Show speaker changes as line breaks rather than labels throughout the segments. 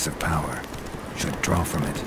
place of power. Should draw from it.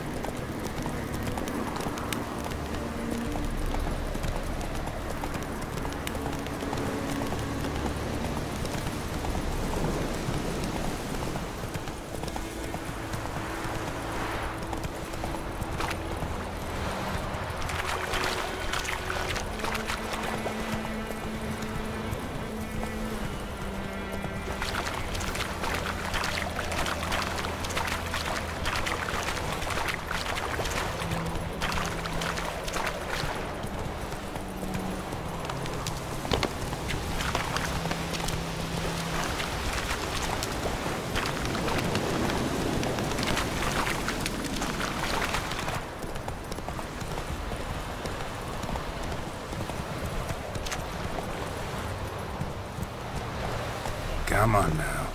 Come on now.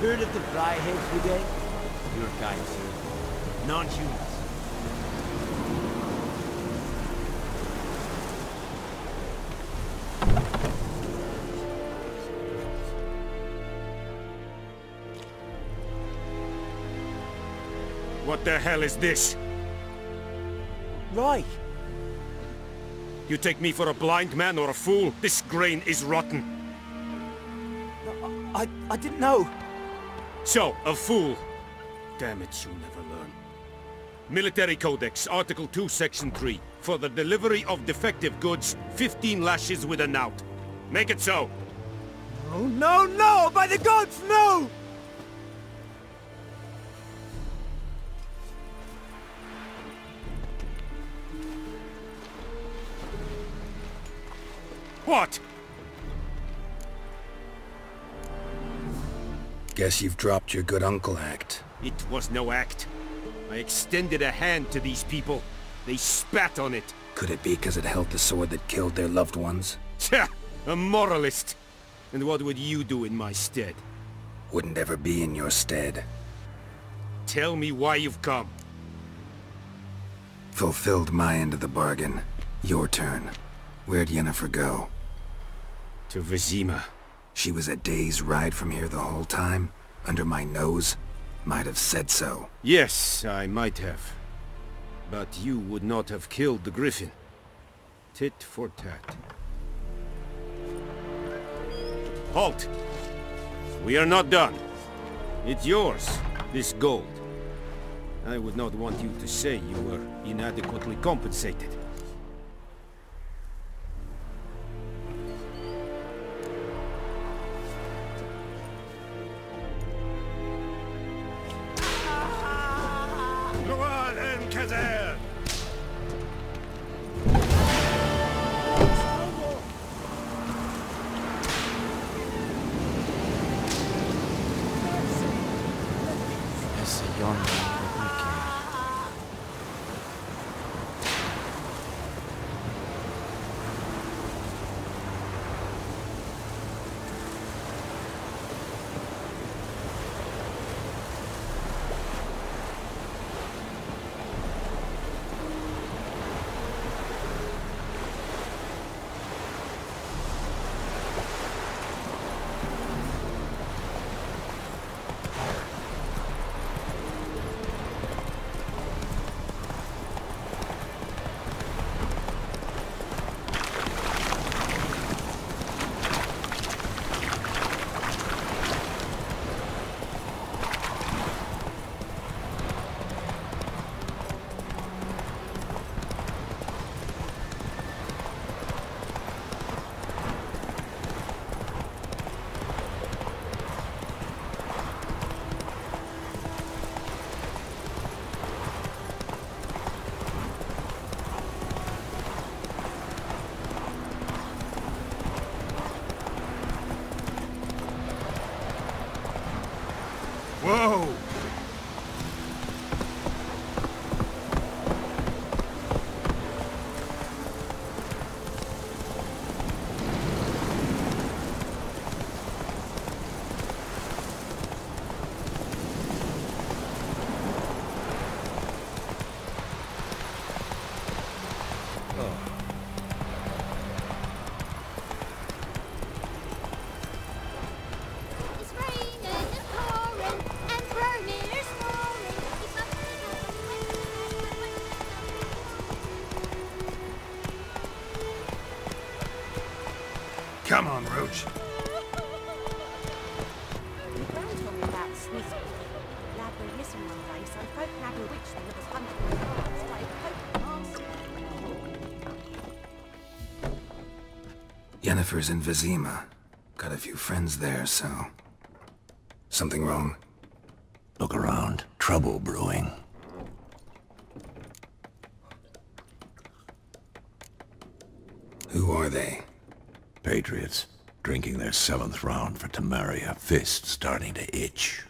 Heard of the Flyheads Brigade? Your kind, sir. Non-humans.
What the hell is this?
Right.
You take me for a blind man or a fool? This grain is rotten.
I didn't know.
So, a fool. Damn it, you'll never learn. Military Codex, Article 2, Section 3. For the delivery of defective goods, 15 lashes with a knout. Make it so.
Oh, no, no! By the gods, no!
What?
Guess you've dropped your good uncle act.
It was no act. I extended a hand to these people. They spat on it.
Could it be because it held the sword that killed their loved ones?
Tja! A moralist! And what would you do in my stead?
Wouldn't ever be in your stead.
Tell me why you've come.
Fulfilled my end of the bargain. Your turn. Where'd Yennefer go?
To Vizima.
She was a day's ride from here the whole time? Under my nose? Might have said so.
Yes, I might have. But you would not have killed the griffin. Tit for tat. Halt! We are not done. It's yours, this gold. I would not want you to say you were inadequately compensated. Whoa!
Come on, Roach.
Grand told me about Swiss. Lad went missing one day, so folk had a witch thing that was hunting the cards, but it Pope
Yennefer's in Vizima. Got a few friends there, so... Something wrong?
Look around. Trouble brewing.
Who are they?
Patriots. Drinking their 7th round for Temeria. Fist starting to itch.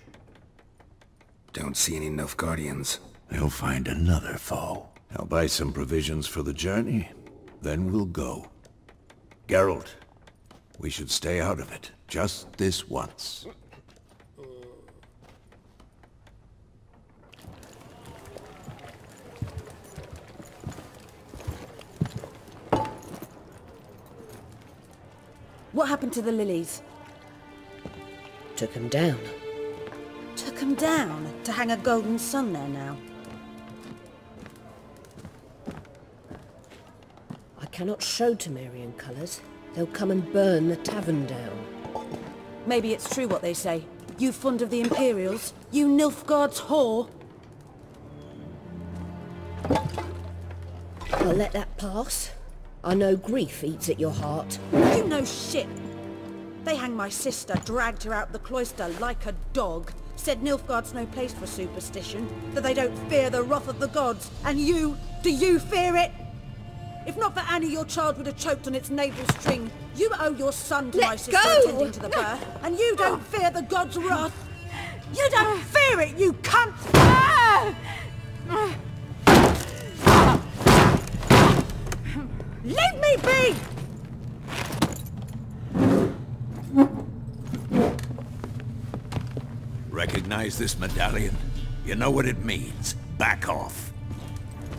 Don't see any Nilfgaardians.
They'll find another foe. I'll buy some provisions for the journey. Then we'll go. Geralt, we should stay out of it. Just this once.
What happened to the lilies?
Took 'em down.
Took 'em down? To hang a golden sun there now?
I cannot show Temerian colours. They'll come and burn the tavern down.
Maybe it's true what they say. You fond of the Imperials? You Nilfgaard's whore?
I'll let that pass. I know grief eats at your heart.
You know shit! They hanged my sister, dragged her out the cloister like a dog. Said Nilfgaard's no place for superstition, that they don't fear the wrath of the gods. And you, do you fear it? If not for Annie, your child would have choked on its navel string. You owe your son to my sister attending to the birth, and you don't fear the gods' wrath. You don't fear it, you cunt! Leave me be!
Recognize this medallion? You know what it means. Back off.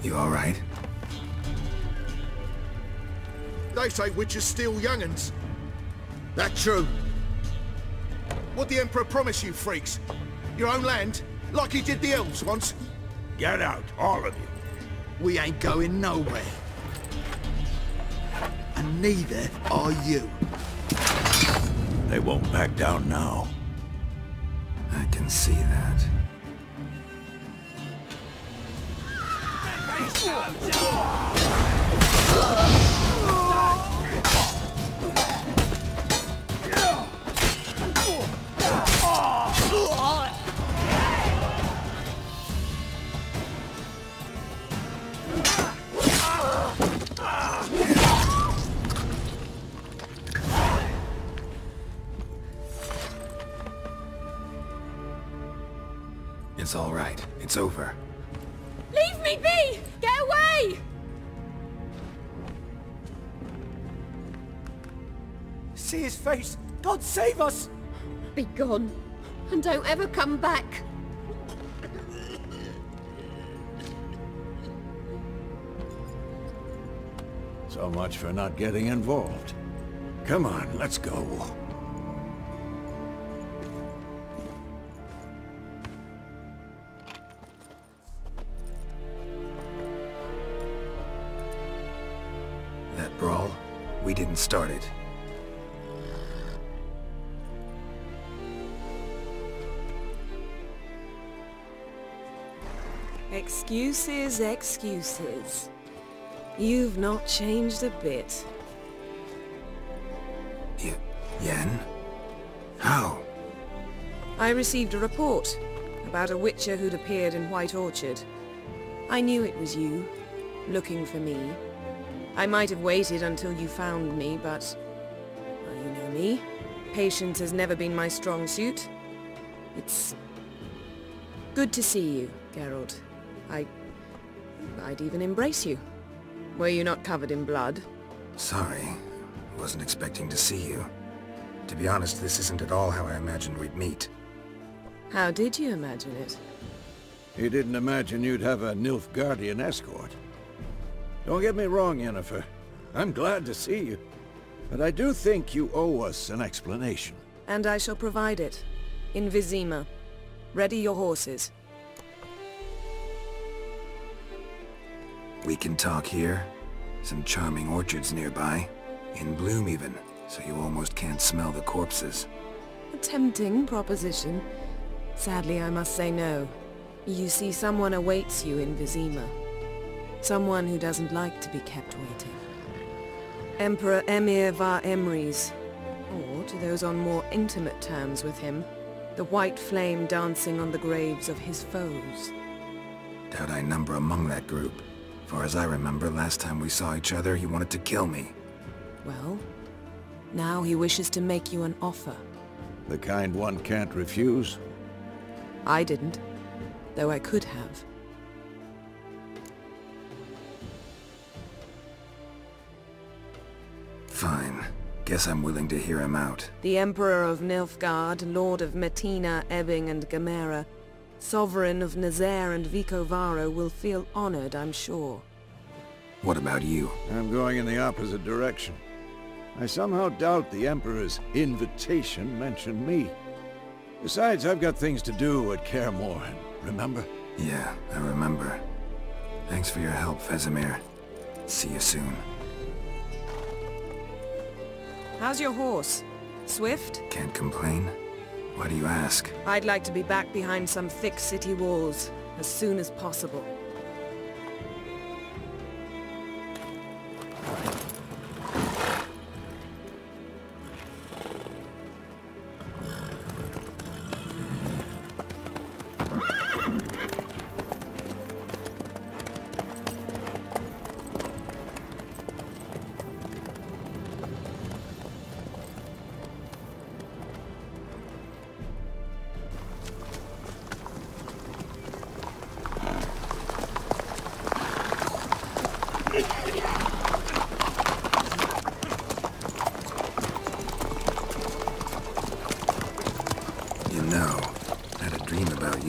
You all right?
They say witches steal young'uns. That true? What'd the Emperor promise you, freaks? Your own land? Like he did the elves once?
Get out, all of you.
We ain't going nowhere. And neither are you.
They won't back down now.
I can see that. It's all right. It's over.
Leave me be! Get away!
See his face! God save us!
Be gone, and don't ever come back.
So much for not getting involved. Come on, let's go.
That brawl, we didn't start it.
Excuses, excuses. You've not changed a bit.
Yen? How?
I received a report about a witcher who'd appeared in White Orchard. I knew it was you, looking for me. I might have waited until you found me, but... well, you know me. Patience has never been my strong suit. It's... good to see you, Geralt. I'd even embrace you. Were you not covered in blood?
Sorry. Wasn't expecting to see you. To be honest, this isn't at all how I imagined we'd meet.
How did you imagine it?
You didn't imagine you'd have a Nilfgaardian escort. Don't get me wrong, Yennefer. I'm glad to see you. But I do think you owe us an explanation.
And I shall provide it. In Vizima. Ready your horses.
We can talk here. Some charming orchards nearby. In bloom even. So you almost can't smell the corpses.
A tempting proposition. Sadly, I must say no. You see, someone awaits you in Vizima. Someone who doesn't like to be kept waiting. Emperor Emir var Emrys, or, to those on more intimate terms with him, the white flame dancing on the graves of his foes.
Doubt I number among that group. Far as I remember, last time we saw each other, he wanted to kill me.
Well, now he wishes to make you an offer.
The kind one can't refuse?
I didn't, though I could have.
Fine. Guess I'm willing to hear him out.
The Emperor of Nilfgaard, Lord of Metina, Ebbing and Gamera, Sovereign of Nazaire and Vicovaro will feel honored, I'm sure.
What about you?
I'm going in the opposite direction. I somehow doubt the Emperor's invitation mentioned me. Besides, I've got things to do at Kaer Morhen, remember?
Yeah, I remember. Thanks for your help, Vesemir. See you soon.
How's your horse? Swift?
Can't complain. Why do you ask?
I'd like to be back behind some thick city walls as soon as possible.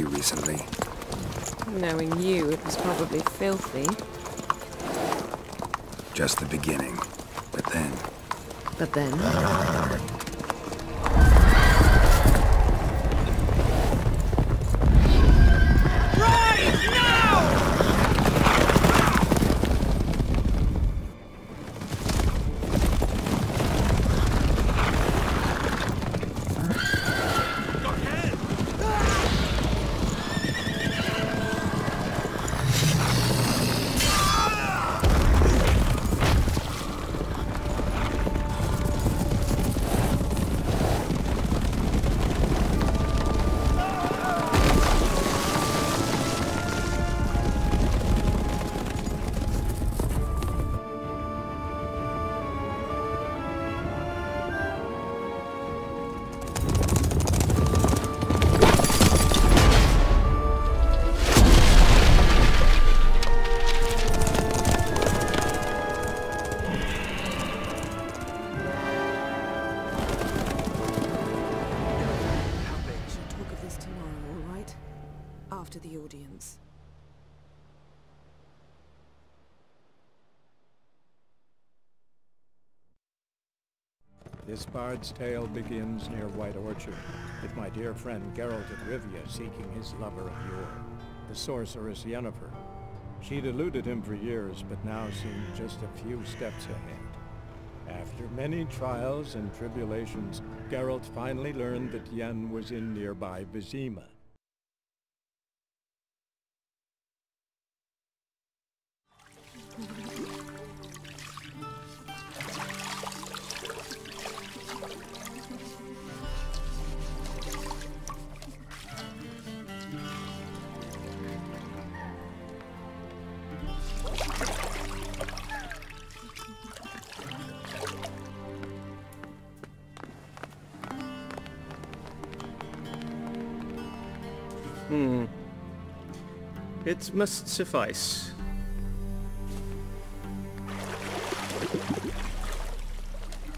Recently.
Knowing you, it was probably filthy.
Just the beginning. But then...
But then? After the audience.
This bard's tale begins near White Orchard, with my dear friend Geralt of Rivia seeking his lover of yore, the sorceress Yennefer. She'd eluded him for years, but now seemed just a few steps ahead. After many trials and tribulations, Geralt finally learned that Yen was in nearby Vizima.
It must suffice.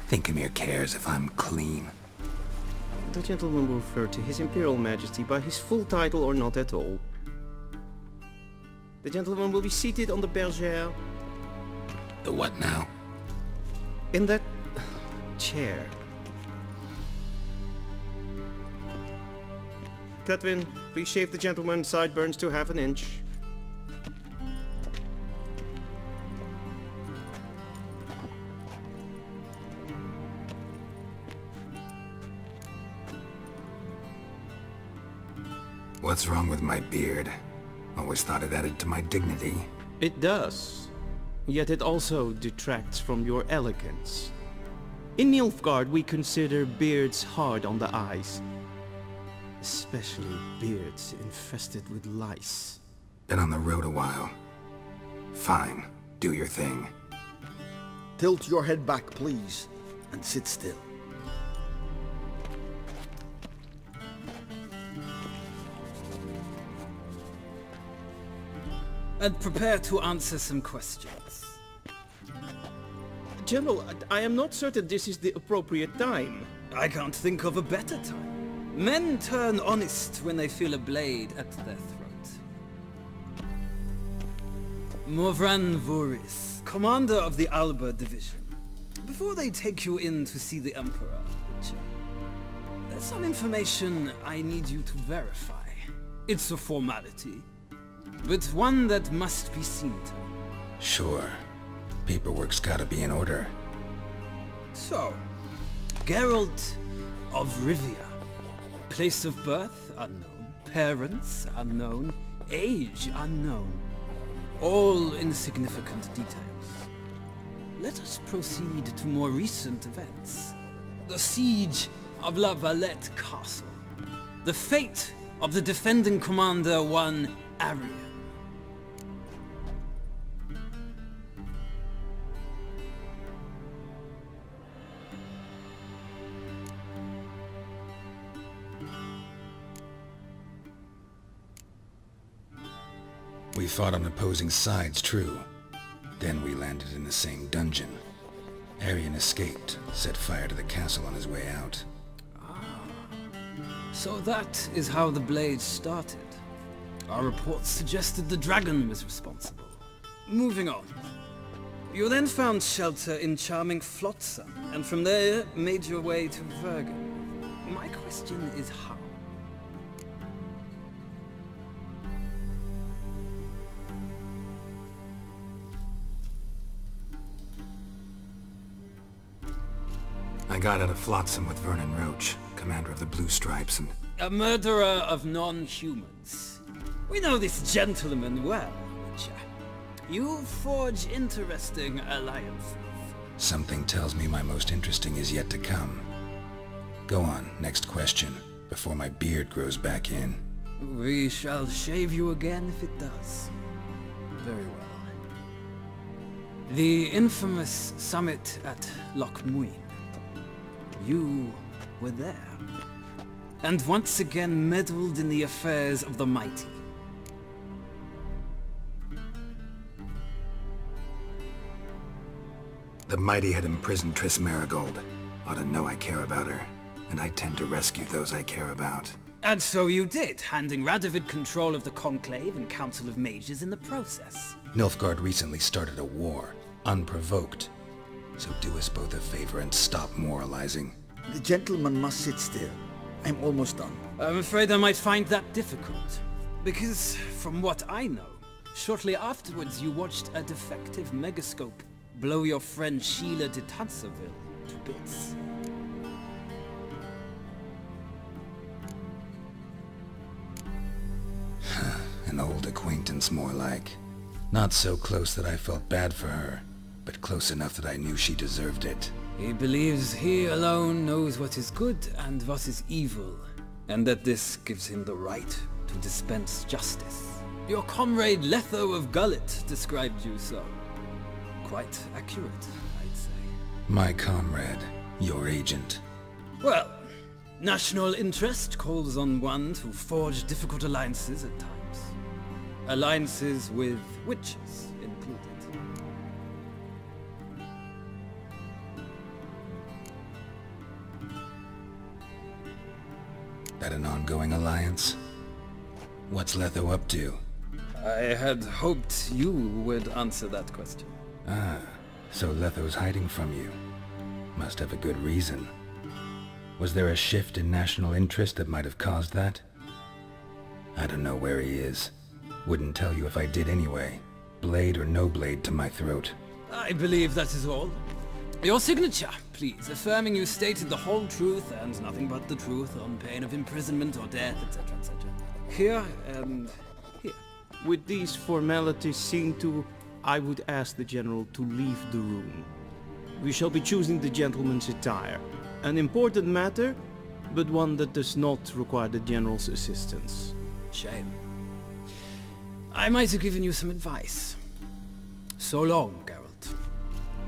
Think Emir cares if I'm clean?
The gentleman will refer to His Imperial Majesty by his full title or not at all. The gentleman will be seated on the bergère.
The what now?
In that chair. Cletwin, please shave the gentleman's sideburns to half an inch.
What's wrong with my beard? Always thought it added to my dignity.
It does. Yet it also detracts from your elegance. In Nilfgaard, we consider beards hard on the eyes. Especially beards infested with lice.
Been on the road a while. Fine, do your thing.
Tilt your head back, please, and sit still.
And prepare to answer some questions.
General, I am not certain this is the appropriate time.
I can't think of a better time. Men turn honest when they feel a blade at their throat. Morvran Voris, commander of the Alba Division. Before they take you in to see the Emperor, there's some information I need you to verify. It's a formality, but one that must be seen to.
Sure. Paperwork's gotta be in order.
So, Geralt of Rivia. Place of birth unknown. Parents unknown. Age unknown. All insignificant details. Let us proceed to more recent events. The siege of La Valette Castle. The fate of the defending commander, one Arian.
We fought on opposing sides, true. Then we landed in the same dungeon. Arian escaped, set fire to the castle on his way out.
So that is how the Blade started. Our reports suggested the dragon was responsible. Moving on. You then found shelter in charming Flotsam, and from there made your way to Vergen. My question is how?
I got out of Flotsam with Vernon Roach, commander of the Blue Stripes, and...
A murderer of non-humans. We know this gentleman well, Witcher. You forge interesting alliances.
Something tells me my most interesting is yet to come. Go on, next question, before my beard grows back in.
We shall shave you again if it does. Very well. The infamous summit at Loch Muin. You were there, and once again meddled in the affairs of the mighty.
The mighty had imprisoned TRISS Merigold. Ought to know I care about her, and I tend to rescue those I care about.
And so you did, handing Radovid control of the Conclave and Council of Mages in the process.
Nilfgaard recently started a war, unprovoked. So do us both a favor and stop moralizing.
The gentleman must sit still. I'm almost done.
I'm afraid I might find that difficult. Because, from what I know, shortly afterwards you watched a defective megascope blow your friend Sheila de Tanserville to bits.
An old acquaintance, more like. Not so close that I felt bad for her, but close enough that I knew she deserved it.
He believes he alone knows what is good and what is evil, and that this gives him the right to dispense justice. Your comrade Letho of Gullet described you so. Quite accurate, I'd say.
My comrade, your agent.
Well, national interest calls on one to forge difficult alliances at times. Alliances with witches included.
That an ongoing alliance? What's Letho up to?
I had hoped you would answer that question.
Ah, so Letho's hiding from you. Must have a good reason. Was there a shift in national interest that might have caused that? I don't know where he is. Wouldn't tell you if I did anyway. Blade or no blade to my throat.
I believe that is all. Your signature, please, affirming you stated the whole truth and nothing but the truth on pain of imprisonment or death, etc., etc. Here and here.
With these formalities seen to, I would ask the General to leave the room. We shall be choosing the gentleman's attire. An important matter, but one that does not require the General's assistance.
Shame. I might have given you some advice. So long, Geralt.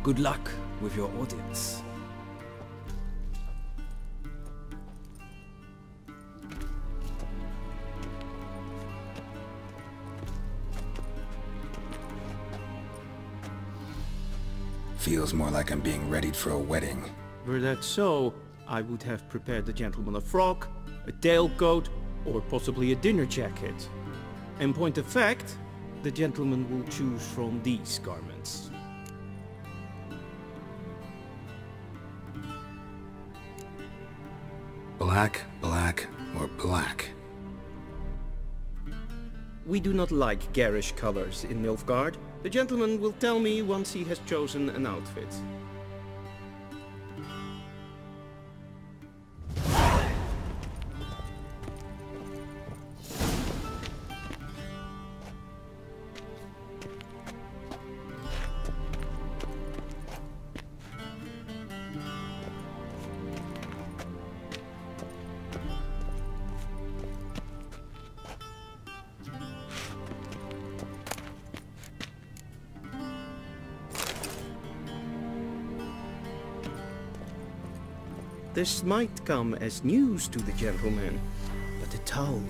Good luck with your audience.
Feels more like I'm being readied for a wedding.
Were that so, I would have prepared the gentleman a frock, a tailcoat, or possibly a dinner jacket. In point of fact, the gentleman will choose from these garments.
Black, black, or black?
We do not like garish colors in Nilfgaard. The gentleman will tell me once he has chosen an outfit. This might come as news to the gentleman, but the town...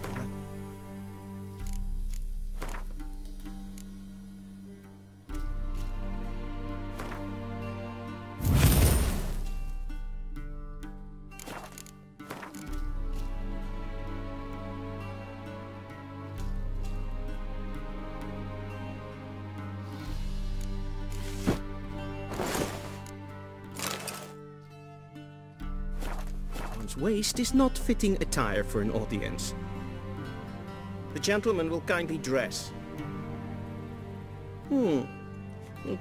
waist is not fitting attire for an audience. The gentleman will kindly dress. A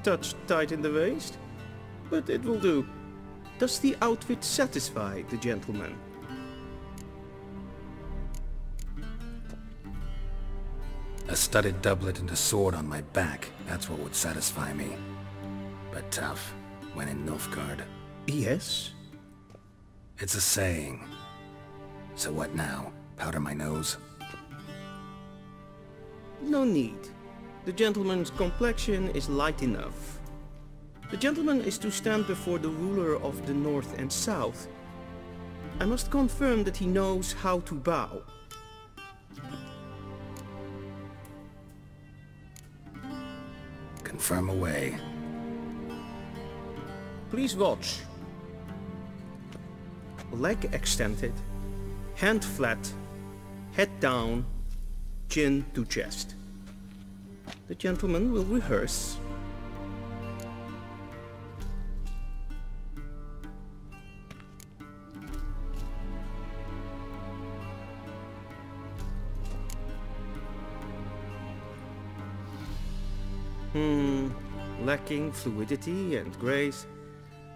touch tight in the waist, but it will do. Does the outfit satisfy the gentleman?
A studded doublet and a sword on my back, that's what would satisfy me. But tough, when in Nilfgaard.
Yes?
It's a saying. So what now? Powder my nose?
No need. The gentleman's complexion is light enough. The gentleman is to stand before the ruler of the North and South. I must confirm that he knows how to bow.
Confirm away.
Please watch. Leg extended, hand flat, head down, chin to chest. The gentleman will rehearse. Lacking fluidity and grace.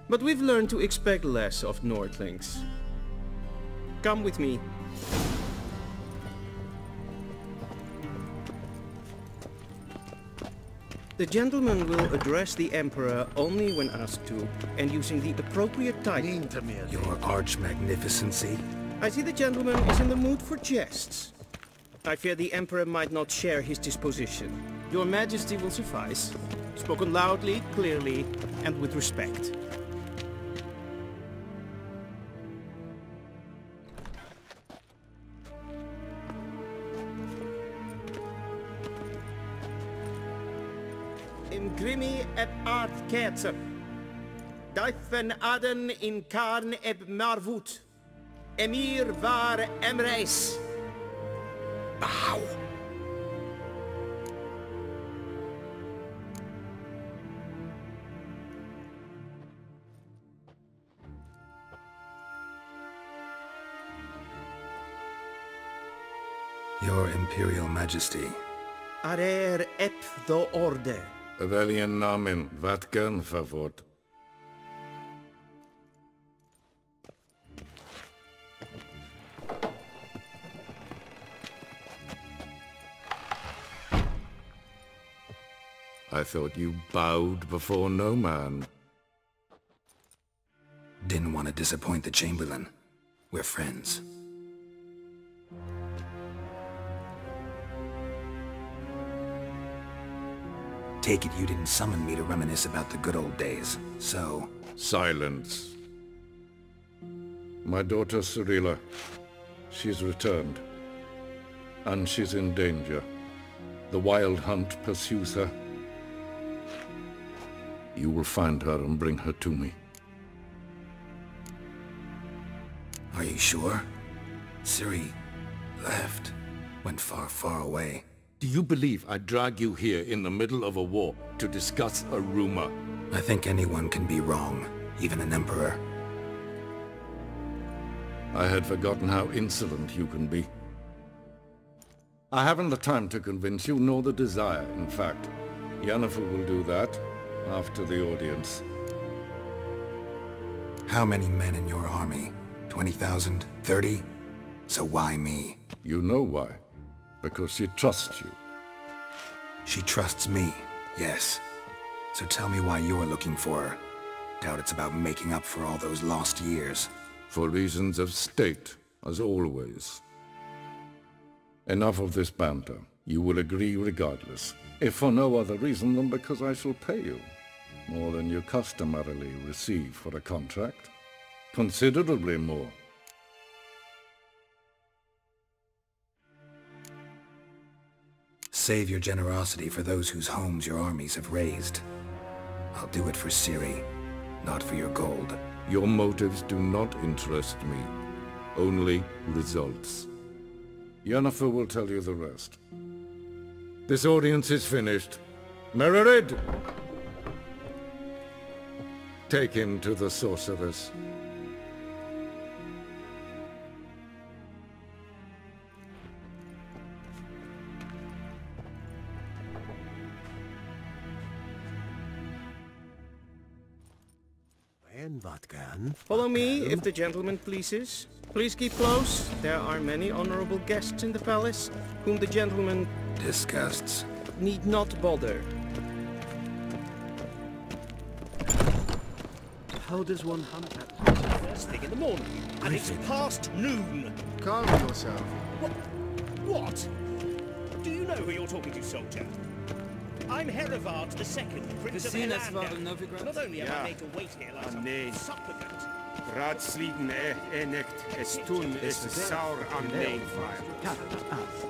But we've learned to expect less of Nordlings. Come with me. The gentleman will address the Emperor only when asked to, and using the appropriate title.
Your arch-magnificency?
I see the gentleman is in the mood for jests. I fear the Emperor might not share his disposition. Your Majesty will suffice. Spoken loudly, clearly, and with respect. In grimi eb art ketzer. Duifen aden in karn eb marvoet. Emir var emreis.
Bow. Your Imperial Majesty.
Arer ep the orde.
Weljen namen, wat kan favort? I thought you bowed before no man.
Didn't want to disappoint the Chamberlain. We're friends. Take it you didn't summon me to reminisce about the good old days, so...
Silence. My daughter Cirilla, she's returned. And she's in danger. The Wild Hunt pursues her. You will find her and bring her to me.
Are you sure? Ciri left. Went far, far away.
Do you believe I'd drag you here in the middle of a war to discuss a rumor?
I think anyone can be wrong, even an emperor.
I had forgotten how insolent you can be. I haven't the time to convince you, nor the desire, in fact. Yennefer will do that after the audience.
How many men in your army? 20,000? 30? So why me?
You know why. Because she trusts you.
She trusts me, yes. So tell me why you're looking for her. Doubt it's about making up for all those lost years.
For reasons of state, as always. Enough of this banter. You will agree regardless. If for no other reason than because I shall pay you. More than you customarily receive for a contract. Considerably more.
Save your generosity for those whose homes your armies have razed. I'll do it for Ciri, not for your gold.
Your motives do not interest me. Only results. Yennefer will tell you the rest. This audience is finished. Mererid! Take him to the sorceress.
Follow me, if the gentleman pleases. Please keep close. There are many honorable guests in the palace, whom the gentleman...
disgusts.
...need not bother.
How does one hunt at first thing in the morning? And it's past noon.
Calm yourself.
What? Do you know who you're talking to, soldier? I'm Herivard II, Prince of Elandel. Not only am I made to wait here like some supplicant.
Raadsleden echt es tun is saur aan neefvaar.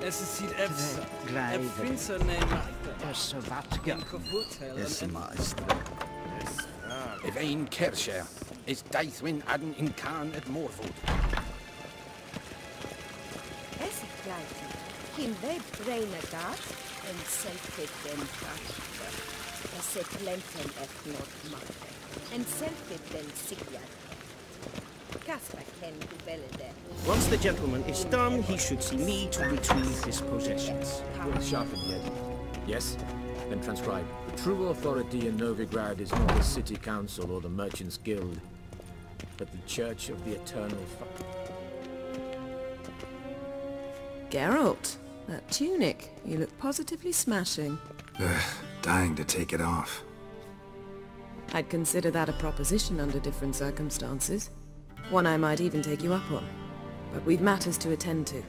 Es ziet even prinsen
is wat is master. If een kersje is Deithwin adden in Khan at Morvood.
Es gleich. Kim they brain a dart and self-it then es a plenten et not matter. And self-it then sigya.
Once the gentleman is done, he should see me to retrieve his possessions.
Sharpened yet? Yes? Then transcribe. The true authority in Novigrad is not the city council or the merchants' guild, but the Church of the Eternal Fire.
Geralt, that tunic. You look positively smashing.
Dying to take it off.
I'd consider that a proposition under different circumstances. One I might even take you up on. But we've matters to attend to.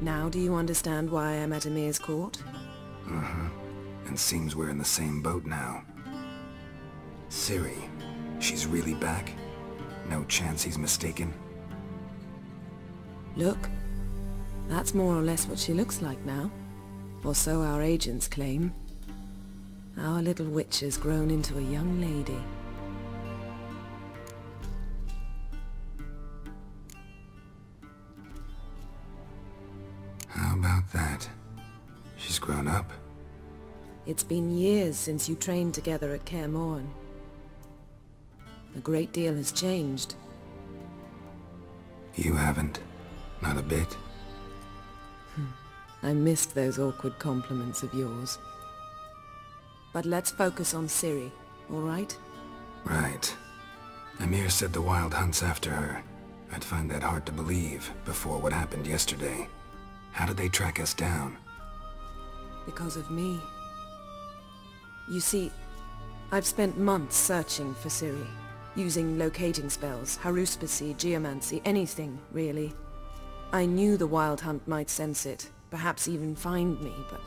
Now do you understand why I'm at Emir's court?
Uh-huh. And seems we're in the same boat now. Ciri, she's really back? No chance he's mistaken?
Look, that's more or less what she looks like now. Or so our agents claim. Our little witch has grown into a young lady.
How about that? She's grown up?
It's been years since you trained together at Kaer Morhen. A great deal has changed.
You haven't? Not a bit?
I missed those awkward compliments of yours. But let's focus on Ciri, all right?
Right. Emir said the Wild Hunt's after her. I'd find that hard to believe before what happened yesterday. How did they track us down?
Because of me. You see, I've spent months searching for Ciri, using locating spells, haruspicy, geomancy, anything, really. I knew the Wild Hunt might sense it, perhaps even find me, but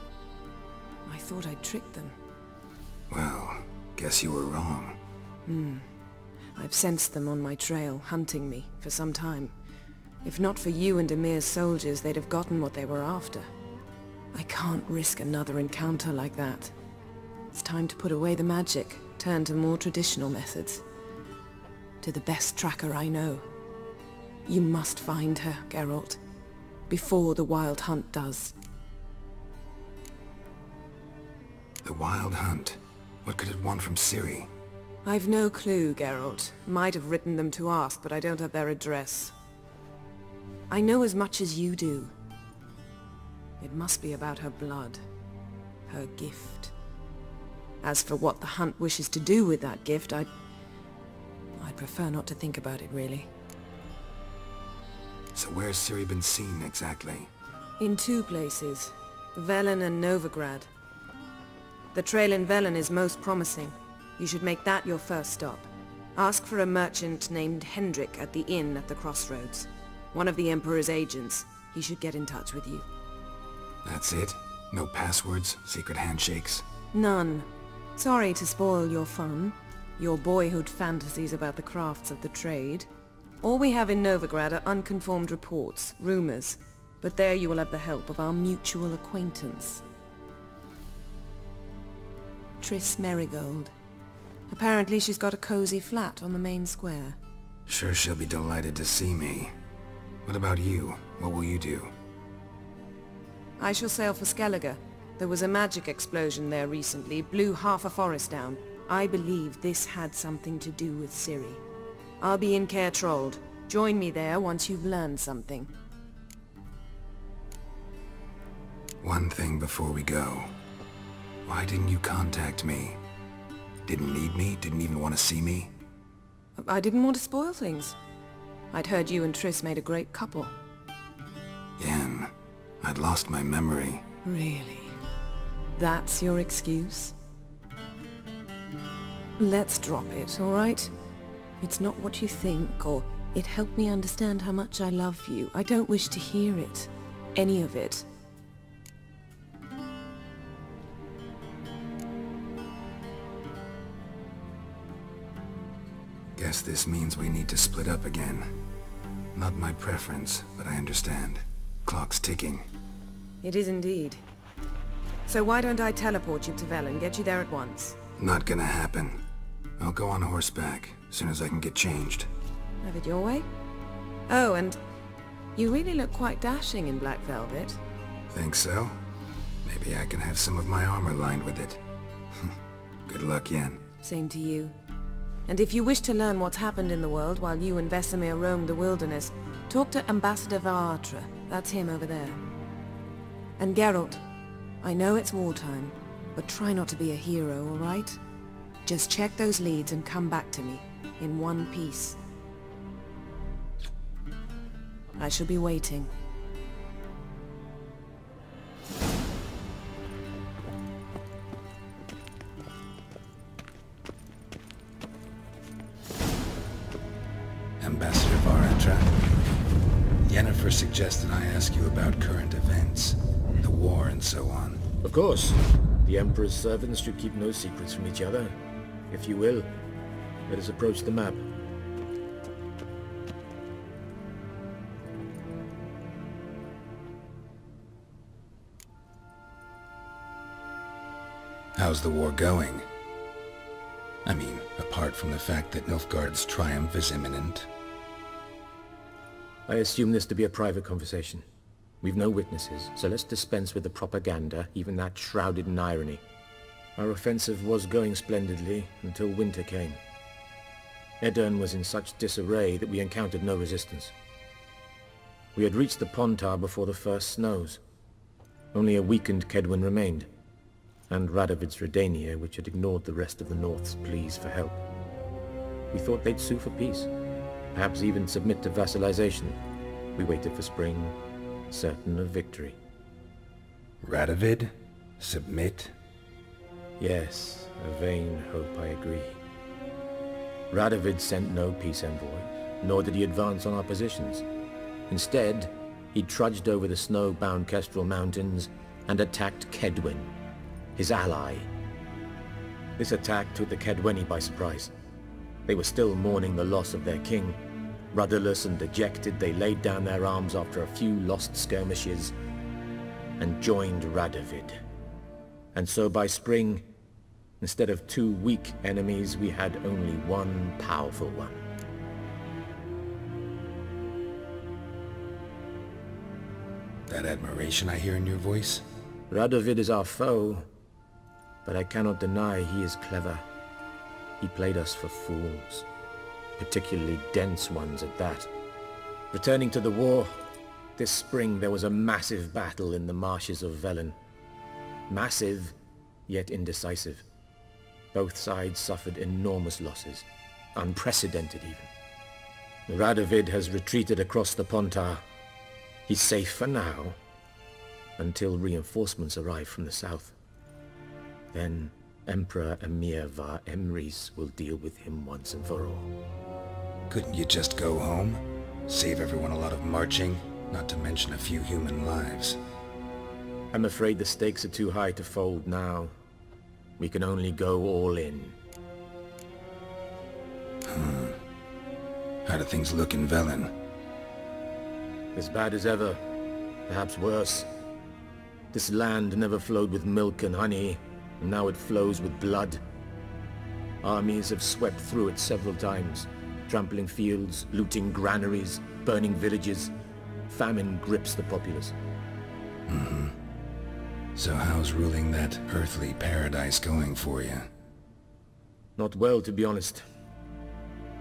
I thought I'd tricked them.
Well, guess you were wrong.
I've sensed them on my trail, hunting me, for some time. If not for you and Emir's soldiers, they'd have gotten what they were after. I can't risk another encounter like that. It's time to put away the magic, turn to more traditional methods. To the best tracker I know. You must find her, Geralt. Before the Wild Hunt does.
The Wild Hunt? What could it want from Ciri?
I've no clue, Geralt. Might have written them to ask, but I don't have their address. I know as much as you do. It must be about her blood. Her gift. As for what the Hunt wishes to do with that gift, I'd prefer not to think about it, really.
So where's Ciri been seen, exactly?
In 2 places. Velen and Novigrad. The trail in Velen is most promising. You should make that your first stop. Ask for a merchant named Hendrik at the inn at the crossroads. One of the Emperor's agents. He should get in touch with you.
That's it? No passwords, secret handshakes?
None. Sorry to spoil your fun. Your boyhood fantasies about the crafts of the trade. All we have in Novigrad are unconfirmed reports, rumors. But there you will have the help of our mutual acquaintance. TRISS Merigold. Apparently she's got a cozy flat on the main square.
Sure she'll be delighted to see me. What about you? What will you do?
I shall sail for Skellige. There was a magic explosion there recently, blew half a forest down. I believe this had something to do with Ciri. I'll be in Caer Trold. Join me there once you've learned something.
One thing before we go. Why didn't you contact me? Didn't need me? Didn't even want to see me?
I didn't want to spoil things. I'd heard you and Triss made a great couple.
Yen, I'd lost my memory.
Really? That's your excuse? Let's drop it, all right? It's not what you think, or it helped me understand how much I love you. I don't wish to hear it. Any of it.
Guess this means we need to split up again. Not my preference, but I understand. Clock's ticking.
It is indeed. So why don't I teleport you to Velen, get you there at once?
Not gonna happen. I'll go on horseback, as soon as I can get changed.
Have it your way? Oh, and you really look quite dashing in black velvet.
Think so? Maybe I can have some of my armor lined with it. Good luck, Yen.
Same to you. And if you wish to learn what's happened in the world while you and Vesemir roamed the wilderness, talk to Ambassador Varatra. That's him over there. And Geralt, I know it's wartime, but try not to be a hero, all right? Just check those leads and come back to me, in one piece. I shall be waiting.
Ambassador Varatra, Yennefer suggested I ask you about current events, the war and so on.
Of course. The Emperor's servants should keep no secrets from each other. If you will, let us approach the map.
How's the war going? I mean, apart from the fact that Nilfgaard's triumph is imminent.
I assume this to be a private conversation. We've no witnesses, so let's dispense with the propaganda, even that shrouded in irony. Our offensive was going splendidly until winter came. Edirn was in such disarray that we encountered no resistance. We had reached the Pontar before the first snows. Only a weakened Kedwin remained, and Radovid's Redania, which had ignored the rest of the North's pleas for help. We thought they'd sue for peace, perhaps even submit to vassalization. We waited for spring, certain of victory.
Radovid? Submit?
Yes, a vain hope, I agree. Radovid sent no peace envoys, nor did he advance on our positions. Instead, he trudged over the snow-bound Kestrel Mountains and attacked Kedwen, his ally. This attack took the Kedweni by surprise. They were still mourning the loss of their king. Rudderless and dejected, they laid down their arms after a few lost skirmishes and joined Radovid. And so by spring, instead of 2 weak enemies, we had only one powerful one.
That admiration I hear in your voice?
Radovid is our foe, but I cannot deny he is clever. He played us for fools, particularly dense ones at that. Returning to the war, this spring there was a massive battle in the marshes of Velen. Massive, yet indecisive. Both sides suffered enormous losses, unprecedented even. Radovid has retreated across the Pontar. He's safe for now, until reinforcements arrive from the south. Then Emperor Emir var Emrys will deal with him once and for all.
Couldn't you just go home? Save everyone a lot of marching, not to mention a few human lives.
I'm afraid the stakes are too high to fold now. We can only go all in.
How do things look in Velen?
As bad as ever, perhaps worse. This land never flowed with milk and honey, and now it flows with blood. Armies have swept through it several times, trampling fields, looting granaries, burning villages. Famine grips the populace.
So how's ruling that earthly paradise going for you?
Not well, to be honest.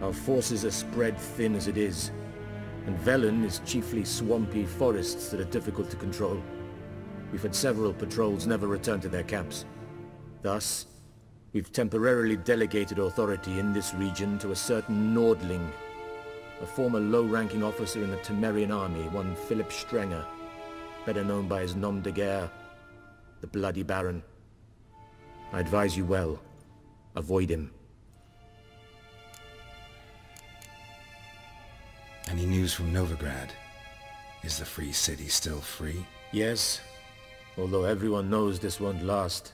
Our forces are spread thin as it is, and Velen is chiefly swampy forests that are difficult to control. We've had several patrols never return to their camps. Thus, we've temporarily delegated authority in this region to a certain Nordling, a former low-ranking officer in the Temerian army, one Philip Strenger, better known by his nom de guerre, the Bloody Baron. I advise you well. Avoid him.
Any news from Novigrad? Is the free city still free?
Yes, although everyone knows this won't last.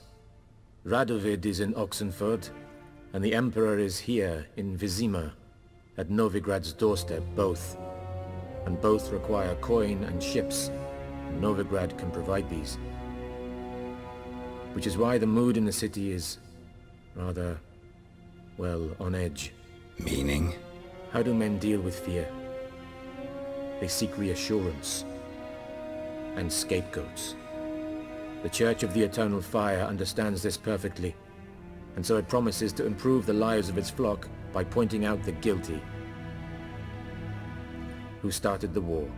Radovid is in Oxenfurt, and the Emperor is here in Vizima, at Novigrad's doorstep, both. And both require coin and ships. Novigrad can provide these. Which is why the mood in the city is rather, well, on edge.
Meaning?
How do men deal with fear? They seek reassurance and scapegoats. The Church of the Eternal Fire understands this perfectly, and so it promises to improve the lives of its flock by pointing out the guilty. Who started the war?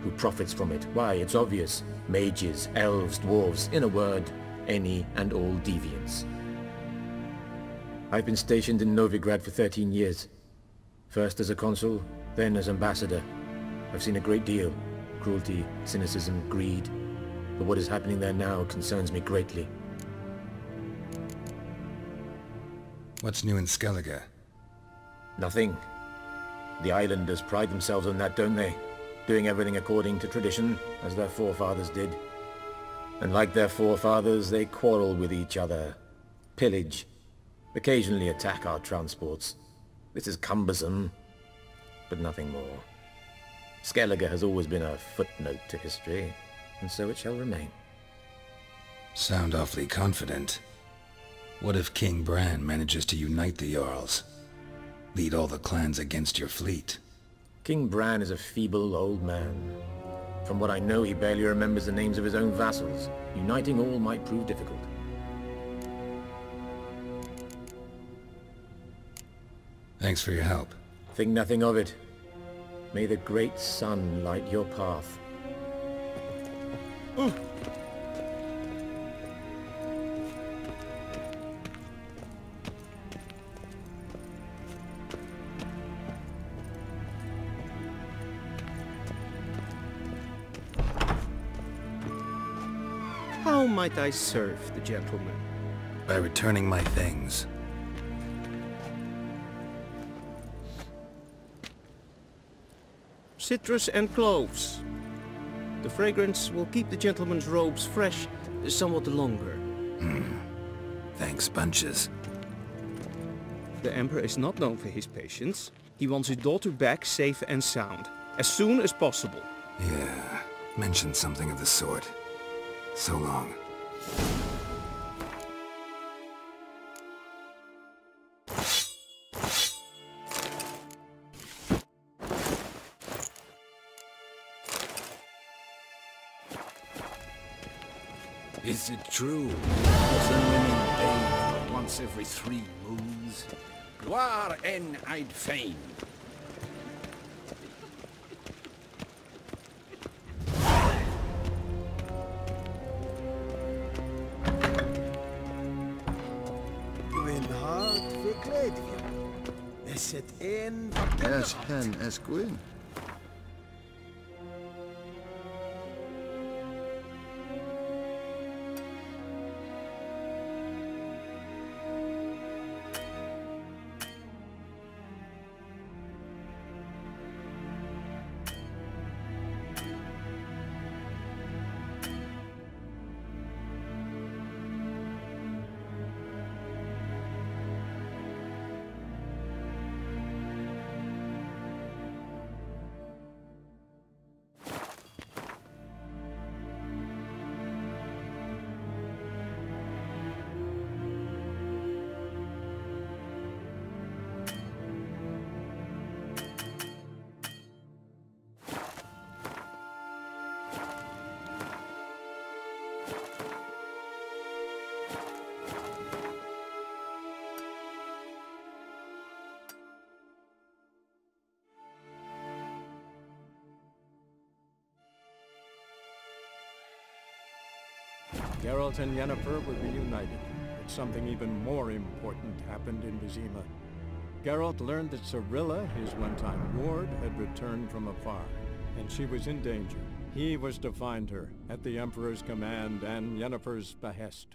Who profits from it? Why, it's obvious. Mages, elves, dwarves, in a word, any and all deviants. I've been stationed in Novigrad for 13 years. First as a consul, then as ambassador. I've seen a great deal. Cruelty, cynicism, greed. But what is happening there now concerns me greatly.
What's new in Skellige?
Nothing. The islanders pride themselves on that, don't they? Doing everything according to tradition, as their forefathers did. And like their forefathers, they quarrel with each other, pillage, occasionally attack our transports. This is cumbersome, but nothing more. Skellige has always been a footnote to history, and so it shall remain.
Sound awfully confident. What if King Bran manages to unite the Jarls? Lead all the clans against your fleet?
King Bran is a feeble old man. From what I know, he barely remembers the names of his own vassals. Uniting all might prove difficult.
Thanks for your help.
Think nothing of it. May the great sun light your path.
How might I serve the gentleman?
By returning my things.
Citrus and cloves. The fragrance will keep the gentleman's robes fresh somewhat longer.
Thanks, bunches.
The Emperor is not known for his patience. He wants his daughter back safe and sound, as soon as possible.
Yeah, mentioned something of the sort. So long.
Is it true that the women bathe once every 3 moons? Gloire en I'd fain.
Gwyn hard fi gledfio. Is it in...
As hen as Gwyn.
Geralt and Yennefer were reunited, but something even more important happened in Vizima. Geralt learned that Cirilla, his one-time ward, had returned from afar, and she was in danger. He was to find her, at the Emperor's command and Yennefer's behest.